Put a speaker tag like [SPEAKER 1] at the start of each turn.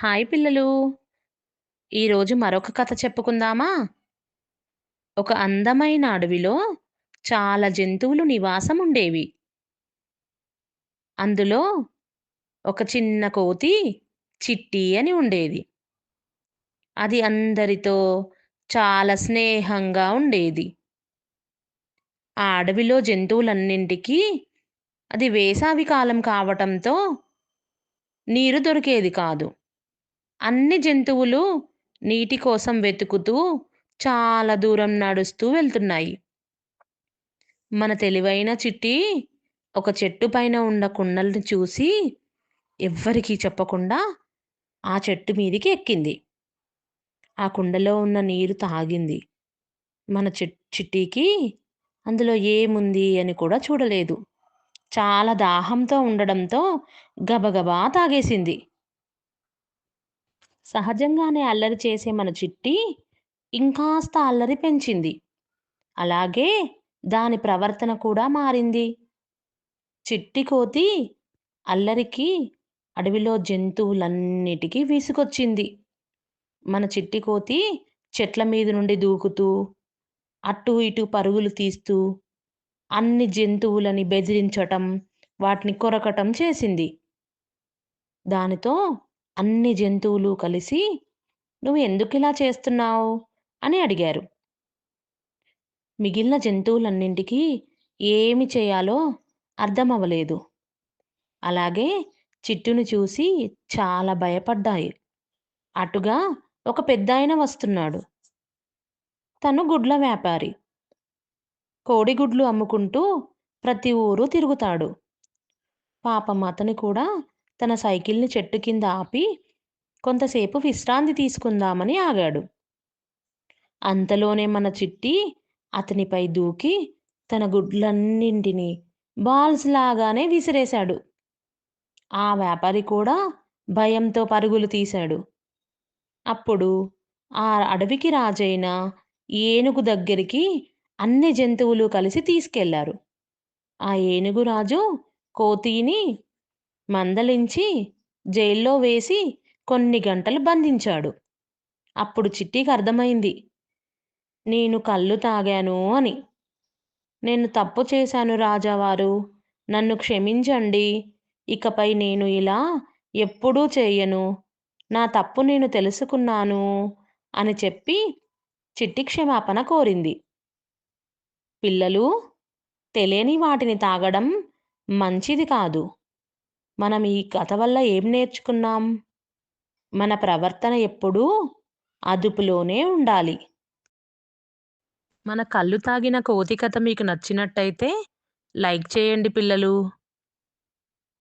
[SPEAKER 1] Hi పిల్లలు. ఈరోజు మరొక కథ చెప్పుకుందామా? ఒక అందమైన అడవిలో చాలా జంతువులు నివాసం ఉండేవి. అందులో ఒక చిన్న కోతి చిట్టి అని ఉండేది. అది అందరితో చాలా స్నేహంగా ఉండేది. ఆ అడవిలో జంతువులన్నింటికీ అది వేసవి కాలం కావటంతో నీరు దొరికేది కాదు. అన్ని జంతువులు నీటి కోసం వెతుకుతూ చాలా దూరం నడుస్తూ వెళ్తున్నాయి. మన తెలివైన చిట్టి ఒక చెట్టు పైన ఉన్న కుండల్ని చూసి ఎవ్వరికీ చెప్పకుండా ఆ చెట్టు మీదికి ఎక్కింది. ఆ కుండలో ఉన్న నీరు తాగింది. మన చిట్టికి అందులో ఏముంది అని కూడా చూడలేదు. చాలా దాహంతో ఉండడంతో గబగబా తాగేసింది. సహజంగానే అల్లరి చేసే మన చిట్టి ఇంకాస్త అల్లరి పెంచింది. అలాగే దాని ప్రవర్తన కూడా మారింది. చిట్టి కోతి అల్లరికి అడవిలో జంతువులన్నిటికీ విసుగొచ్చింది. మన చిట్టి కోతి చెట్ల మీద నుండి దూకుతూ, అటూ ఇటూ పరుగులు తీస్తూ, అన్ని జంతువులని బెదిరించటం, వాటిని కొరకటం చేసింది. దానితో అన్ని జంతువులు కలిసి "నువ్వు ఎందుకిలా చేస్తున్నావు?" అని అడిగారు. మిగిలిన జంతువులన్నింటికీ ఏమి చేయాలో అర్థమవ్వలేదు. అలాగే చిట్టుని చూసి చాలా భయపడ్డాయి. అటుగా ఒక పెద్దాయన వస్తున్నాడు. తను గుడ్ల వ్యాపారి. కోడిగుడ్లు అమ్ముకుంటూ ప్రతి ఊరు తిరుగుతాడు. పాపం అతను కూడా తన సైకిల్‌ని చెట్టు కింద ఆపి కొంతసేపు విశ్రాంతి తీసుకుందామని ఆగాడు. అంతలోనే మన చిట్టి అతనిపై దూకి తన గుడ్లన్నింటినీ బాల్స్ లాగానే విసిరేశాడు. ఆ వ్యాపారి కూడా భయంతో పరుగులు తీశాడు. అప్పుడు ఆ అడవికి రాజైన ఏనుగు దగ్గరికి అన్ని జంతువులు కలిసి తీసుకెళ్లారు. ఆ ఏనుగు రాజు కోతిని మందలించి జైల్లో వేసి కొన్ని గంటలు బంధించాడు. అప్పుడు చిట్టికి అర్థమైంది. నేను కల్లు తాగాను అని. నేను తప్పు చేశాను రాజావారు. నన్ను క్షమించండి. ఇకపై నేను ఇలా ఎప్పుడూ చేయను. నా తప్పు నేను తెలుసుకున్నాను అని చెప్పి చిట్టి క్షమాపణ కోరింది. పిల్లలు, తెలియని వాటిని తాగడం మంచిది కాదు. మనం ఈ కథ వల్ల ఏం నేర్చుకున్నాం? మన ప్రవర్తన ఎప్పుడూ అదుపులోనే ఉండాలి. మన కల్లు తాగిన కోతి కథ మీకు నచ్చినట్టయితే లైక్ చేయండి పిల్లలు.